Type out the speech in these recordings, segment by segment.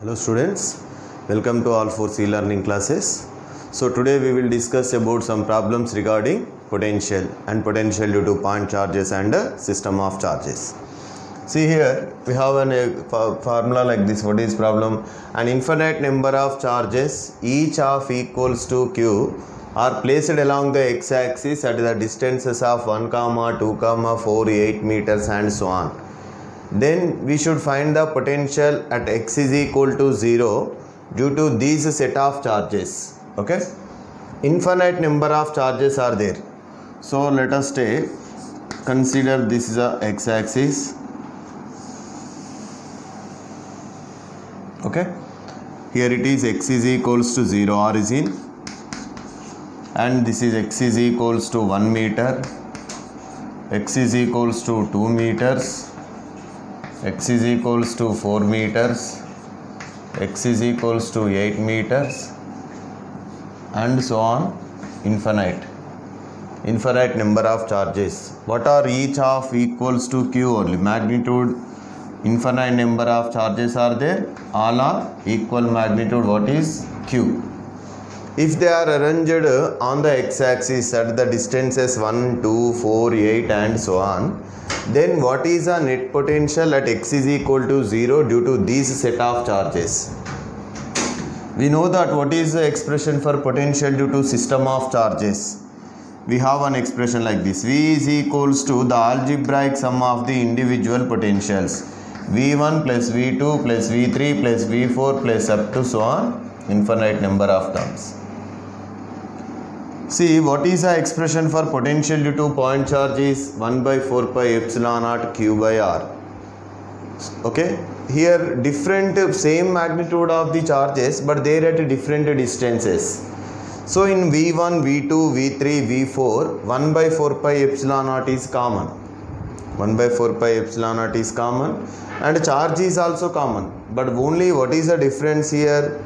Hello students, welcome to all 4C learning classes. So today we will discuss about some problems regarding potential and potential due to point charges and system of charges. See here we have a formula like this. What is problem? An infinite number of charges each of equals to q are placed along the x-axis at the distances of 1, 2, 4, 8 meters and so on. Then we should find the potential at x is equal to 0 due to these set of charges. Okay, infinite number of charges are there. So let us consider this is a x-axis. Okay, here it is x is equals to 0 origin, and this is x is equals to 1 meter, x is equals to 2 meters, x is equals to 4 meters, x is equals to 8 meters, and so on. Infinite number of charges. What are each of equals to q only? Magnitude, infinite number of charges are there, all are equal magnitude. What is q? If they are arranged on the x-axis at the distances 1, 2, 4, 8 and so on, then what is the net potential at x is equal to 0 due to these set of charges? We know that what is the expression for potential due to system of charges. We have one expression like this: V is equals to the algebraic sum of the individual potentials, V1 plus V2 plus V3 plus V4 plus up to so on, infinite number of terms. See, what is the expression for potential due to point charge is 1 by 4 pi epsilon naught q by r. Okay, here different same magnitude of the charges, but they are at different distances. So in V1, V2, V3, V4, 1 by 4 pi epsilon naught is common. 1 by 4 pi epsilon naught is common, and charge is also common. But only what is the difference here?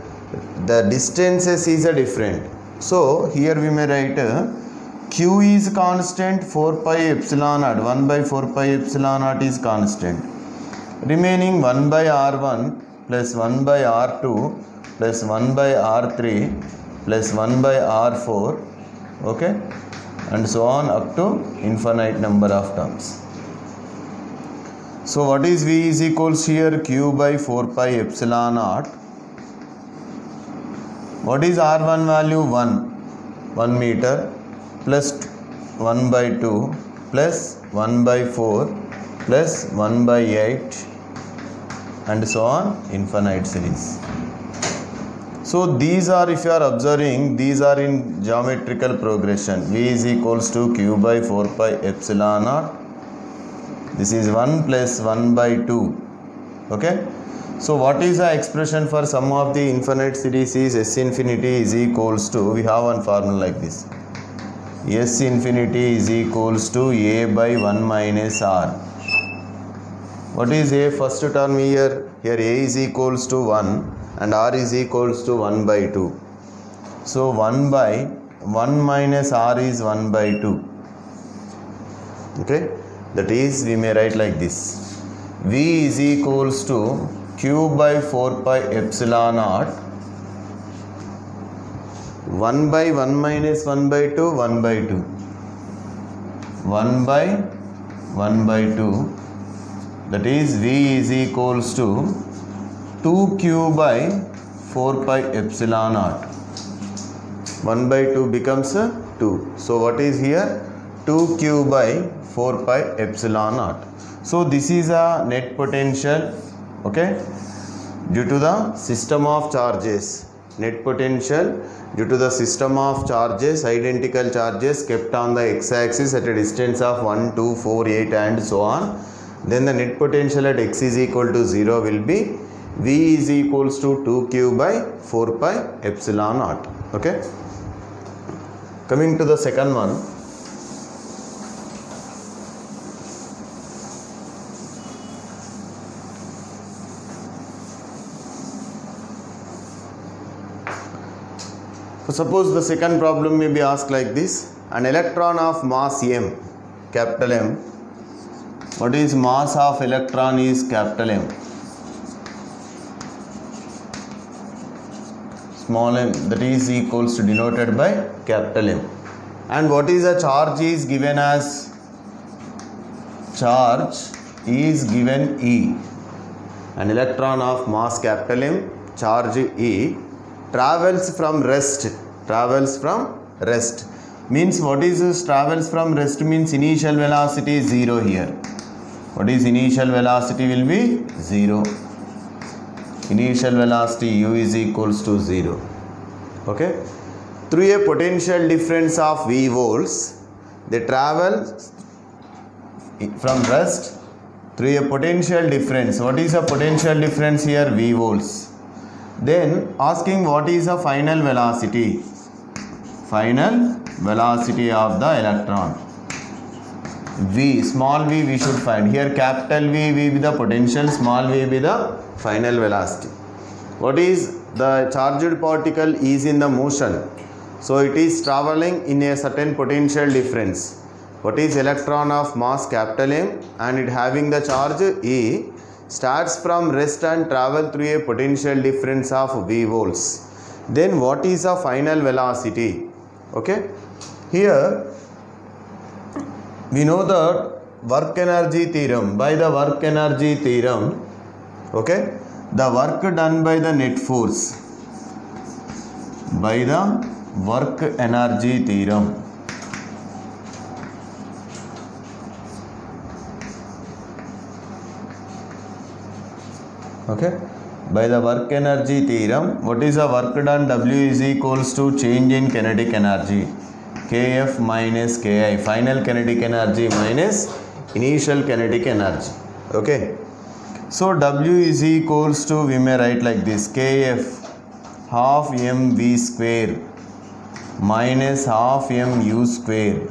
The distances is a different. So here we may write q is constant, 4 pi epsilon naught, 1 by 4 pi epsilon naught is constant. Remaining 1 by r1 plus 1 by r2 plus 1 by r3 plus 1 by r4, okay, and so on up to infinite number of terms. So what is V is equals here? Q by 4 pi epsilon naught. What is R1 value? 1 meter plus 1 by 2 plus 1 by 4 plus 1 by 8 and so on, infinite series. So these are, if you are observing, these are in geometrical progression. V is equals to Q by 4 pi epsilon naught. This is 1 plus 1 by 2. Okay. So what is the expression for sum of the infinite series is S infinity is equals to, we have one formula like this. S infinity is equals to A by 1 minus R. What is A first term here? Here A is equals to 1 and R is equals to 1 by 2. So 1 by 1 minus R is 1 by 2. Okay. That is, we may write like this. V is equals to q by 4 pi epsilon naught, 1 by 1 minus 1 by 2, 1 by 2, 1 by 1 by 2, that is V is equals to 2q by 4 pi epsilon naught. 1 by 2 becomes 2. So what is here? 2q by 4 pi epsilon naught. So this is a net potential, okay, due to the system of charges. Net potential due to the system of charges, identical charges kept on the x-axis at a distance of 1, 2, 4, 8 and so on. Then the net potential at x is equal to 0 will be V is equals to 2q by 4 pi epsilon naught. Okay. Coming to the second one. So suppose the second problem may be asked like this: an electron of mass m, capital M. What is mass of electron is capital M. small m, that is equals to denoted by capital M. And what is the charge is given as? Charge is given E. An electron of mass capital M, charge E, travels from rest. Travels from rest. Means what is this? Travels from rest means initial velocity is 0 here. What is initial velocity will be 0. Initial velocity u is equals to 0. Okay. Through a potential difference of V volts, they travel from rest through a potential difference. What is a potential difference here? V volts. Then asking what is the final velocity? Final velocity of the electron. V, small v we should find. Here capital V will be the potential, small v will be the final velocity. What is the charged particle is in the motion. So it is traveling in a certain potential difference. What is electron of mass capital M and it having the charge E, starts from rest and travel through a potential difference of V volts. Then what is the final velocity? Okay. Here we know the work energy theorem. By the work energy theorem, okay, the work done by the net force, by the work energy theorem, okay, by the work energy theorem, what is the work done? W is equals to change in kinetic energy, Kf minus Ki, final kinetic energy minus initial kinetic energy. Okay. So W is equals to, we may write like this, Kf half mv square minus half mu square.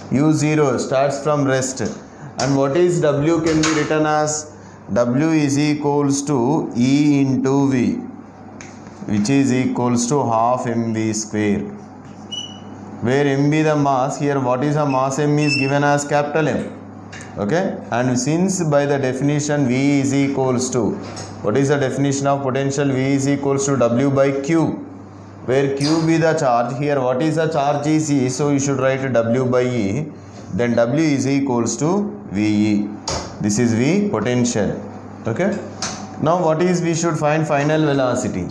U0 starts from rest. And what is W can be written as? W is equals to E into V, which is equals to half mv square. Where mv the mass, here what is the mass m is given as capital M. Okay, and since by the definition V is equals to, what is the definition of potential? V is equals to W by Q, where Q be the charge. Here what is the charge is E, so you should write W by E, then W is equals to VE. This is V potential. Okay. Now what is, we should find final velocity.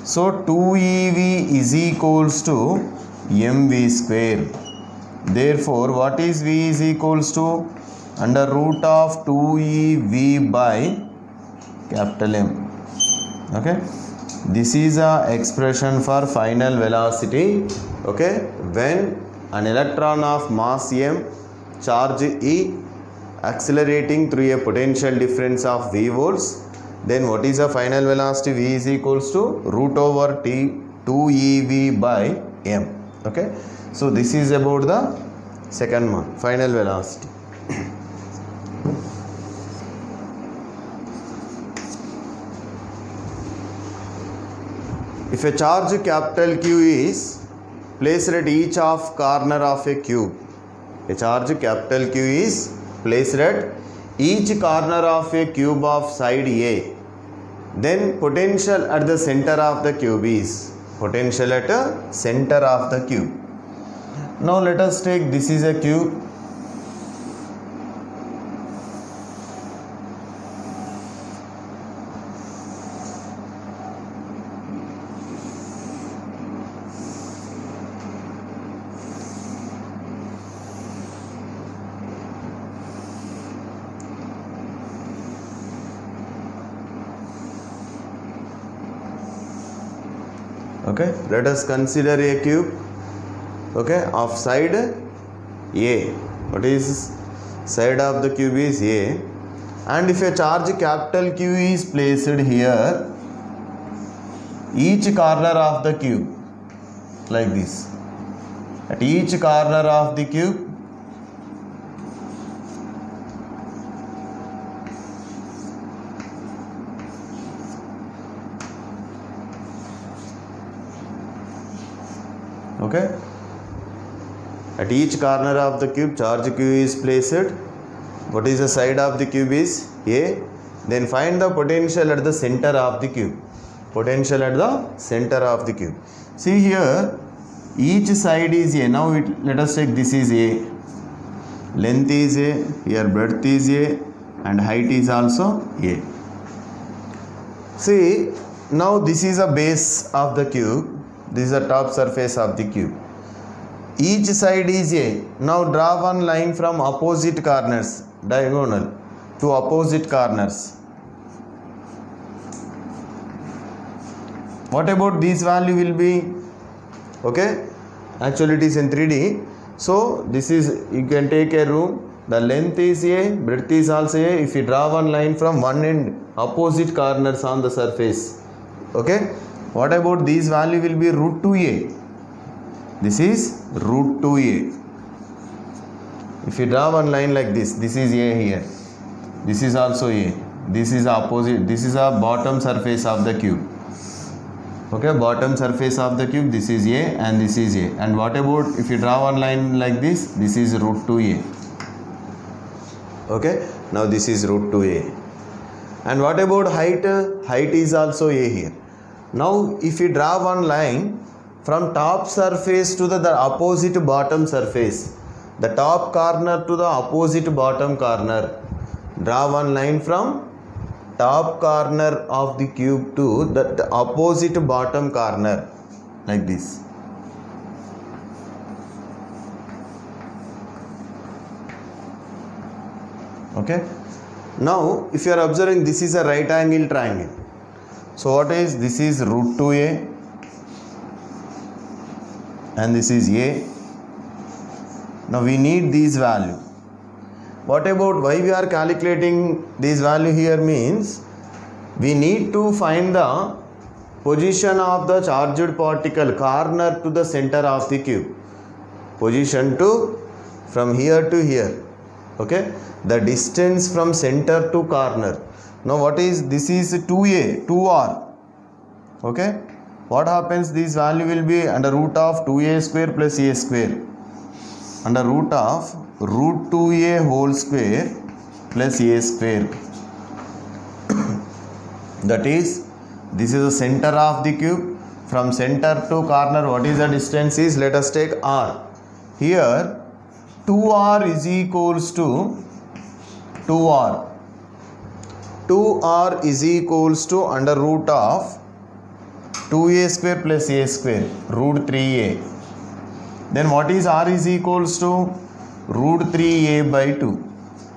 So 2EV is equals to mv square. Therefore what is V is equals to under root of 2EV by capital M. Okay. This is a expression for final velocity. Okay. When an electron of mass m, charge E, accelerating through a potential difference of V volts, then what is the final velocity? V is equals to root over T 2EV by M. Okay. So this is about the second one, final velocity. If a charge capital Q is placed at each of corner of a cube, a charge capital Q is placed at each corner of a cube of side A, then potential at the center of the cube is, potential at the center of the cube. Now let us take, this is a cube. Okay, let us consider a cube, okay, of side A. What is side of the cube is A, and if a charge capital Q is placed here, each corner of the cube, like this, at each corner of the cube, okay, at each corner of the cube charge Q is placed. What is the side of the cube is A, then find the potential at the center of the cube. Potential at the center of the cube. See here, each side is A. Now let us take this is A. Length is A, here breadth is A, and height is also A. See, now this is a base of the cube. This is the top surface of the cube. Each side is A. Now draw one line from opposite corners, diagonal to opposite corners. What about this value will be? Okay, actually it is in 3D. So this is, you can take a room, the length is A, breadth is also A. If you draw one line from one end, opposite corners on the surface. Okay, what about this value will be root 2A. This is root 2A. If you draw one line like this is A here. This is also A. This is opposite, this is a bottom surface of the cube. Okay, bottom surface of the cube, this is A and this is A. And what about if you draw one line like this is root 2A. Okay, now this is root 2A. And what about height? Height is also A here. Now if you draw one line from top surface to the opposite bottom surface, the top corner to the opposite bottom corner, draw one line from top corner of the cube to the opposite bottom corner like this. Okay, now if you are observing, this is a right angle triangle. So what is this? Is root 2A and this is A. Now we need these value. What about why we are calculating this value here means we need to find the position of the charged particle corner to the center of the cube. Position to from here to here. Okay, the distance from center to corner. Now what is this? Is 2A, 2R. Okay, what happens? This value will be under root of 2A square plus A square, under root of root 2A whole square plus A square. That is, this is the center of the cube. From center to corner, what is the distance is? Let us take R. Here 2R is equals to 2R. 2R is equals to under root of 2A square plus A square, root 3A. Then what is R is equals to? Root 3A by 2.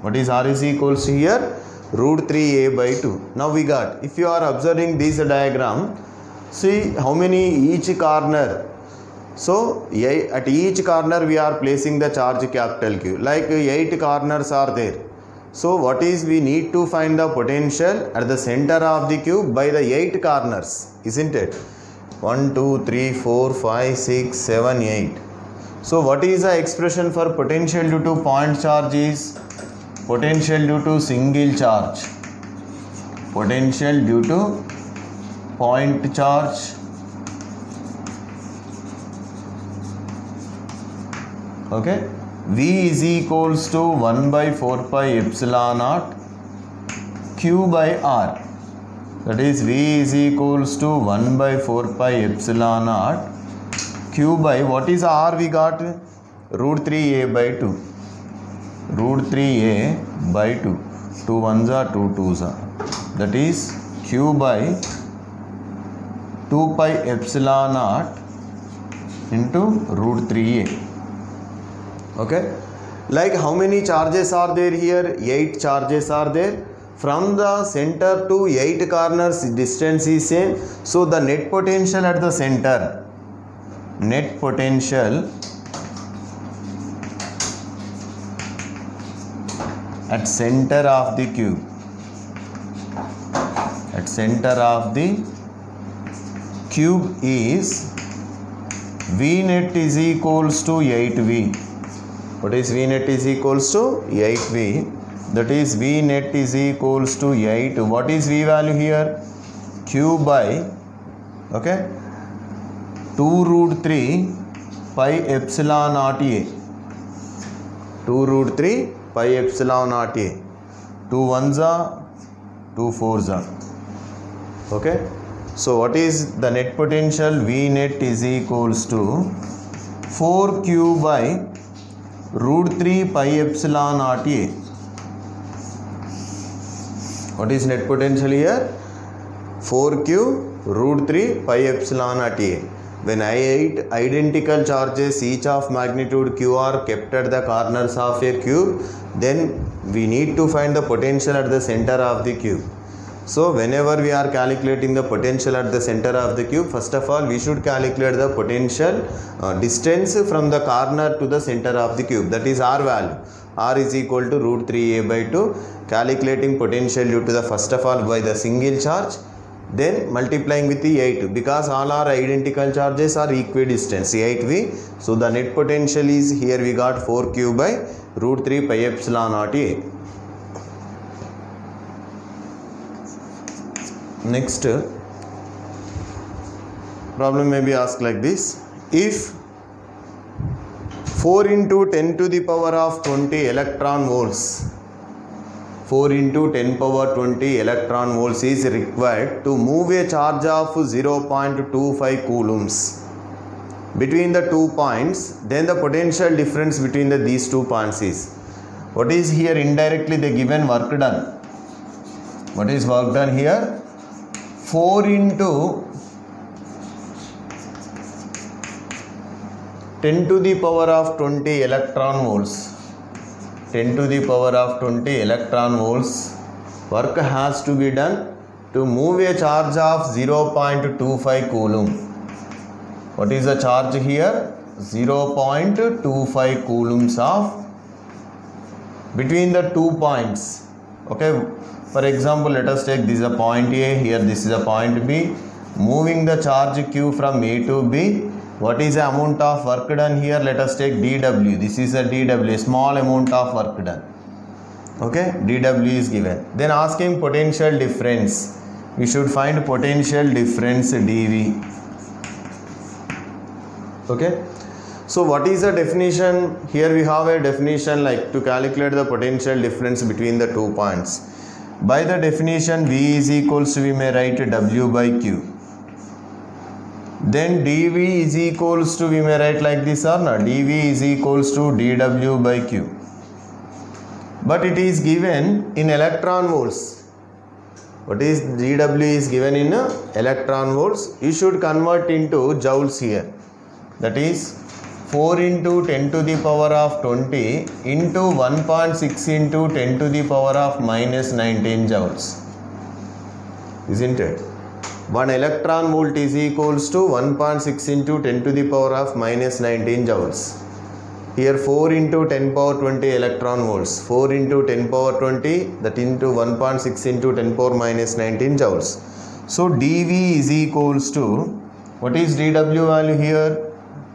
What is R is equals to here? Root 3A by 2. Now we got, if you are observing this diagram, see how many each corner. So at each corner we are placing the charge capital Q. Like 8 corners are there. So what is, we need to find the potential at the center of the cube by the 8 corners, isn't it? 1, 2, 3, 4, 5, 6, 7, 8. So what is the expression for potential due to point charge is? Potential due to single charge. Potential due to point charge okay, V is equals to 1 by 4 pi epsilon naught Q by R. That is, V is equals to 1 by 4 pi epsilon naught Q by, what is R we got? Root 3A by 2. Root 3A by 2. 2 1s are 2 2s are. That is Q by 2 pi epsilon naught into root 3A. Okay, like how many charges are there here? 8 charges are there. From the center to 8 corners distance is same. So the net potential at the center, net potential at center of the cube, at center of the cube is V net is equals to 8V. What is V net is equals to 8V. That is, V net is equals to 8. What is V value here? Q by, okay, 2 root 3 pi epsilon naught A. 2 root 3 pi epsilon naught A. 2 1s are, 2 4s are. Okay. So what is the net potential? V net is equals to 4q by root 3 pi epsilon naught A. What is net potential here? 4q root 3 pi epsilon naught A. When identical charges each of magnitude q are kept at the corners of a cube, then we need to find the potential at the center of the cube. So whenever we are calculating the potential at the center of the cube, first of all we should calculate the potential distance from the corner to the center of the cube, that is R value. R is equal to root 3a by 2. Calculating potential due to the first of all by the single charge, then multiplying with the 8 because all our identical charges are equidistant, 8v. So the net potential is here we got 4q by root 3 pi epsilon naught A. Next problem may be asked like this. If 4 into 10 to the power of 20 electron volts, 4 into 10 power 20 electron volts is required to move a charge of 0.25 coulombs between the 2 points, then the potential difference between these 2 points is, what is here indirectly the given work done? What is work done here? 4 into 10 to the power of 20 electron volts. 10 to the power of 20 electron volts work has to be done to move a charge of 0.25 coulomb. What is the charge here? 0.25 coulombs of between the 2 points. Okay, for example, let us take this is a point A, here this is a point B. Moving the charge Q from A to B. What is the amount of work done here? Let us take dW. This is a dW, a small amount of work done. Okay, dW is given. Then asking potential difference. We should find potential difference dV. Okay. So what is the definition? Here we have a definition like to calculate the potential difference between the 2 points. By the definition, V is equals to, we may write W by Q. Then dV is equals to, we may write like this or not, dV is equals to dW by Q. But it is given in electron volts. What is dW is given in electron volts. You should convert into joules here. That is 4 into 10 to the power of 20 into 1.6 into 10 to the power of minus 19 joules. Isn't it? 1 electron volt is equals to 1.6 into 10 to the power of minus 19 joules. Here 4 into 10 power 20 electron volts. 4 into 10 power 20, that into 1.6 into 10 power minus 19 joules. So dV is equals to, what is dW value here?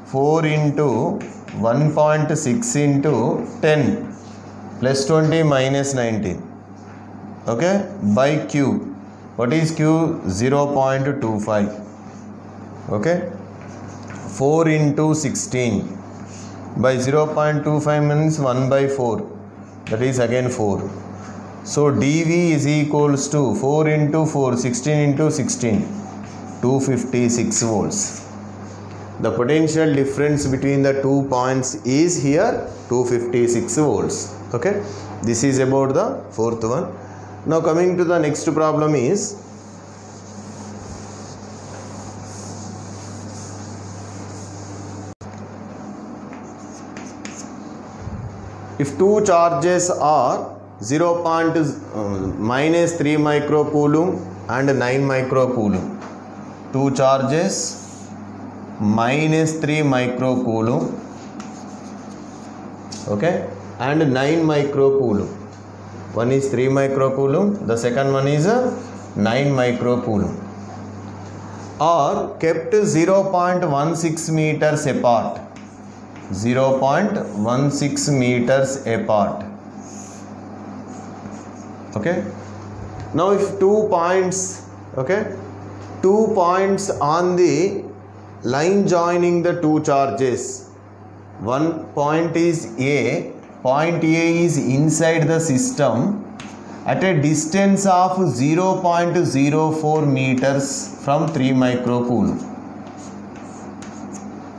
4 into 1.6 into 10 plus 20 minus 19. Okay, by Q. What is Q? 0.25. Okay, 4 into 16 by 0.25 means 1 by 4. That is again 4. So dV is equals to 4 into 4, 16 into 16, 256 volts. The potential difference between the 2 points is here 256 volts. Okay, this is about the fourth one. Now coming to the next problem is, if 2 charges are minus 3 microcoulomb and 9 microcoulomb, 2 charges minus 3 microcoulomb, okay, and 9 microcoulomb. One is 3 microcoulomb, the second one is 9 microcoulomb, are kept 0.16 meters apart. 0.16 meters apart. Okay. Now if 2 points, okay, 2 points on the line joining the 2 charges. One point is A. Point A is inside the system at a distance of 0.04 meters from 3 microcoulomb.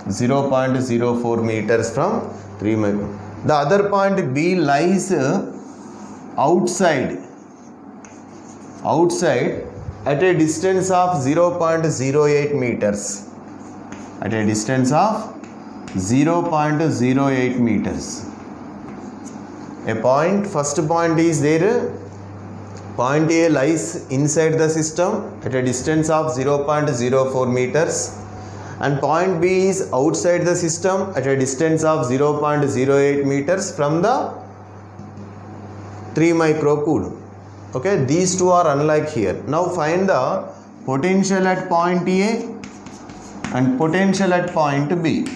0.04 meters from 3 microcoulomb. The other point B lies outside at a distance of 0.08 meters. At a distance of 0.08 meters. A point, first point is there. Point A lies inside the system at a distance of 0.04 meters. And point B is outside the system at a distance of 0.08 meters from the 3 microcoulomb. Okay, these two are unlike here. Now find the potential at point A and potential at point B.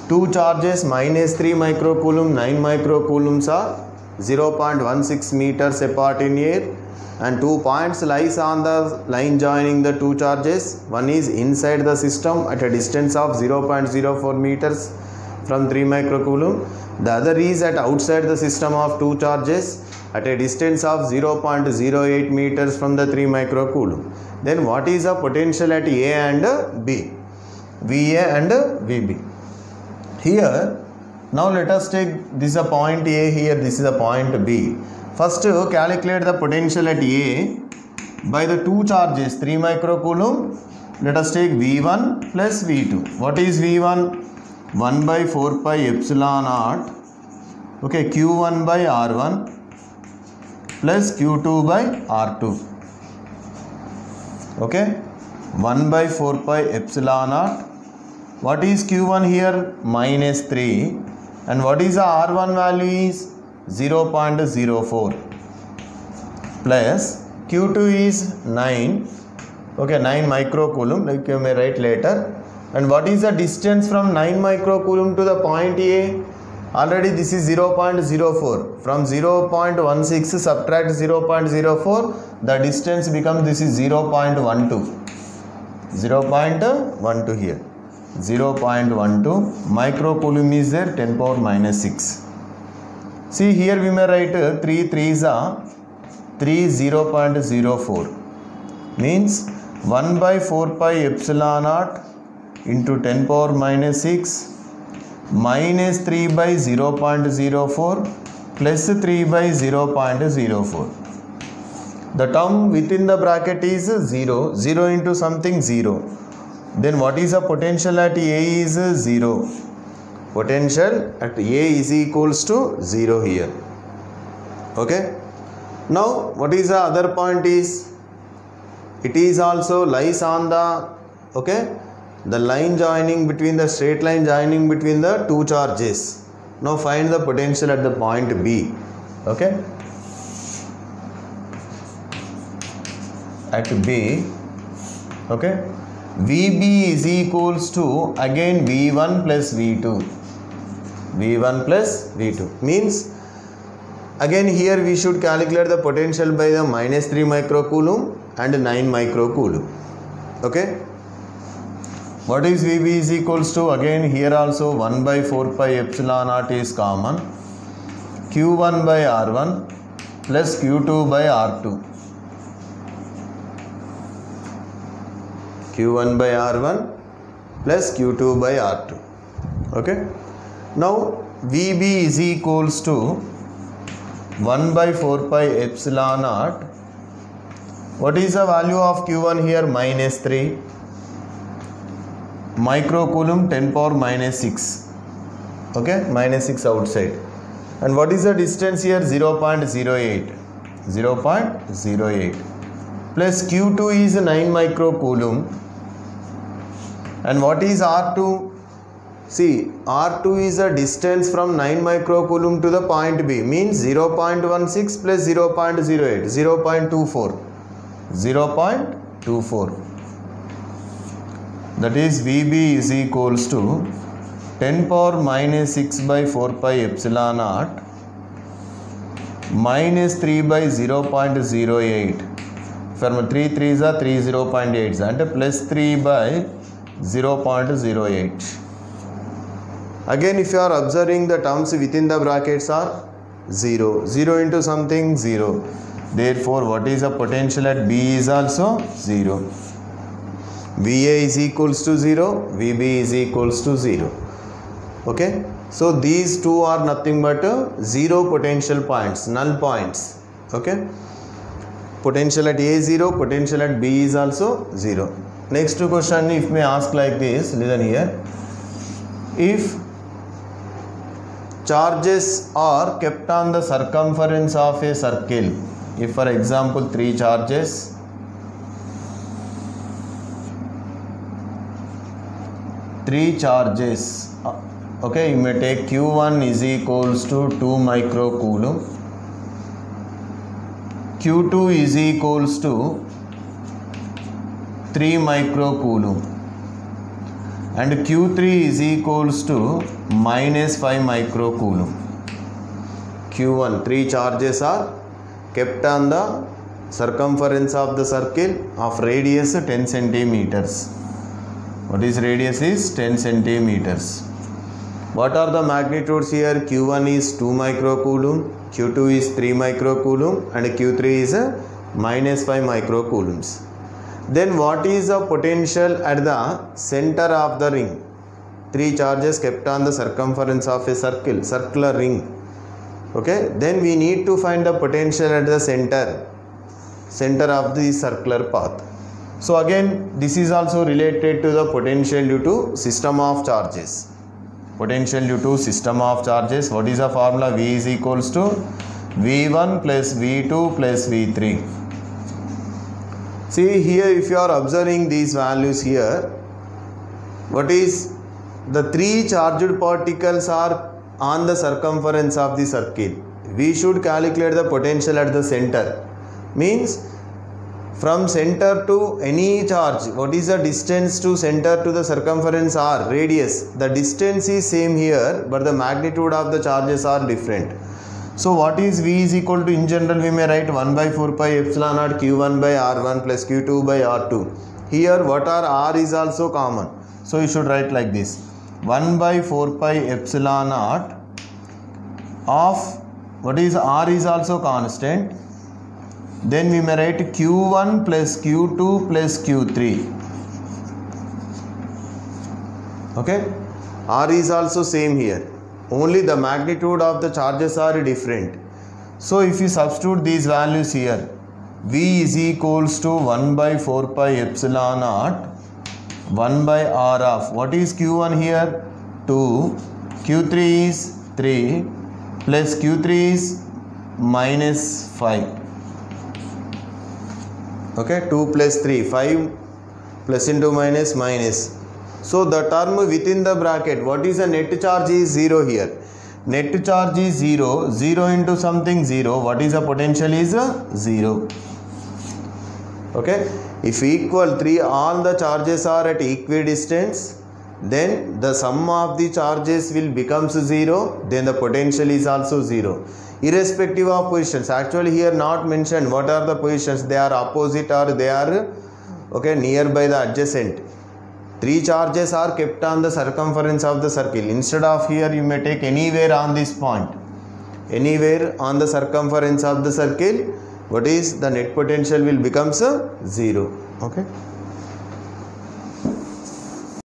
Two charges minus 3 microcoulomb, 9 microcoulombs are 0.16 meters apart in air, and 2 points lies on the line joining the two charges. One is inside the system at a distance of 0.04 meters from 3 microcoulomb. The other is at outside the system of two charges at a distance of 0.08 meters from the 3 microcoulomb. Then what is the potential at A and B? VA and VB. Here, now let us take this is a point A here, this is a point B. First calculate the potential at A by the two charges 3 microcoulomb. Let us take V1 plus V2. What is V1? 1 by 4 pi epsilon naught. Okay, Q1 by R1 plus Q2 by R2. Okay, 1 by 4 pi epsilon naught. What is Q1 here? Minus 3. And what is the R1 value is? 0.04 plus Q2 is 9. Okay, 9 microcoulomb, like you may write later. And what is the distance from 9 microcoulomb to the point A? Already this is 0.04. From 0.16 subtract 0.04, the distance becomes, this is 0.12. 0.12 here. 0.12 microcoulomb is there, 10 power minus 6. See here we may write 3 3s are 3 0.04 means 1 by 4 pi epsilon naught into 10 power minus 6 minus 3 by 0.04 plus 3 by 0.04. The term within the bracket is 0. 0 into something 0. Then what is the potential at A is 0. Potential at A is equals to 0 here. Okay. Now what is the other point is? It is also lies on the, okay, the line joining between the straight line joining between the two charges. Now find the potential at the point B. Okay. At B, okay, VB is equals to again V1 plus V2. V1 plus V2 means again here we should calculate the potential by the minus 3 microcoulomb and 9 microcoulomb. Okay. What is VB is equals to? Again here also 1 by 4 pi epsilon naught is common. Q1 by R1 plus Q2 by R2. Q1 by R1 plus Q2 by R2. Okay. Now VB is equals to 1 by 4 pi epsilon naught. What is the value of Q1 here? Minus 3. Microcoulomb 10 power minus 6. Okay, minus 6 outside. And what is the distance here? 0.08. 0.08. Plus Q2 is 9 microcoulomb. And what is R2? See, R2 is the distance from 9 microcoulomb to the point B, means 0.16 plus 0.08, 0.24. 0.24. That is VB is equals to 10 power minus 6 by 4 pi epsilon naught minus 3 by 0.08. From 3 3s are 3 0.8s and plus 3 by 0.08. Again if you are observing the terms within the brackets are 0. 0 into something 0. Therefore, what is the potential at B is also 0. VA is equals to 0. VB is equals to 0. Okay. So, these two are nothing but 0 potential points, null points. Okay. Potential at A is 0. Potential at B is also 0. Next question, if may ask like this, listen here. If charges are kept on the circumference of a circle, if for example 3 charges, okay, you may take Q1 is equals to 2 microcoulomb, Q2 is equals to 3 microcoulomb, and Q3 is equals to minus 5 microcoulomb. Q1, 3 charges are kept on the circumference of the circle of radius 10 centimeters. What is radius is 10 centimeters. What are the magnitudes here? Q1 is 2 microcoulomb, Q2 is 3 microcoulomb, and Q3 is minus 5 microcoulombs. Then what is the potential at the center of the ring? 3 charges kept on the circumference of a circular ring. Okay, then we need to find the potential at the center of the circular path. So again, this is also related to the potential due to system of charges. Potential due to system of charges. What is the formula? V is equals to V1 plus V2 plus V3. See here, if you are observing these values here, what is the 3 charged particles are on the circumference of the circle. We should calculate the potential at the center. Means from center to any charge, what is the distance to center to the circumference r, radius? The distance is same here, but the magnitude of the charges are different. So what is V is equal to, in general we may write 1 by 4 pi epsilon naught Q1 by R1 plus Q2 by R2. Here what are R is also common. So you should write like this. 1 by 4 pi epsilon naught of, what is R is also constant. Then we may write Q1 plus Q2 plus Q3. Okay. R is also same here. Only the magnitude of the charges are different. So if you substitute these values here, V is equals to 1 by 4 pi epsilon naught 1 by R of, what is Q1 here? 2, Q3 is 3 plus Q3 is minus 5. Okay, 2 plus 3, 5 plus into minus minus. So the term within the bracket, what is the net charge is 0 here. Net charge is 0, 0 into something 0, what is the potential is 0. Okay, if equal 3, all the charges are at equidistance, then the sum of the charges will becomes 0, then the potential is also 0. Irrespective of positions, actually here not mentioned what are the positions, they are opposite or they are okay nearby the adjacent. 3 charges are kept on the circumference of the circle. Instead of here, you may take anywhere on this point. Anywhere on the circumference of the circle, what is the net potential will becomes 0. Okay.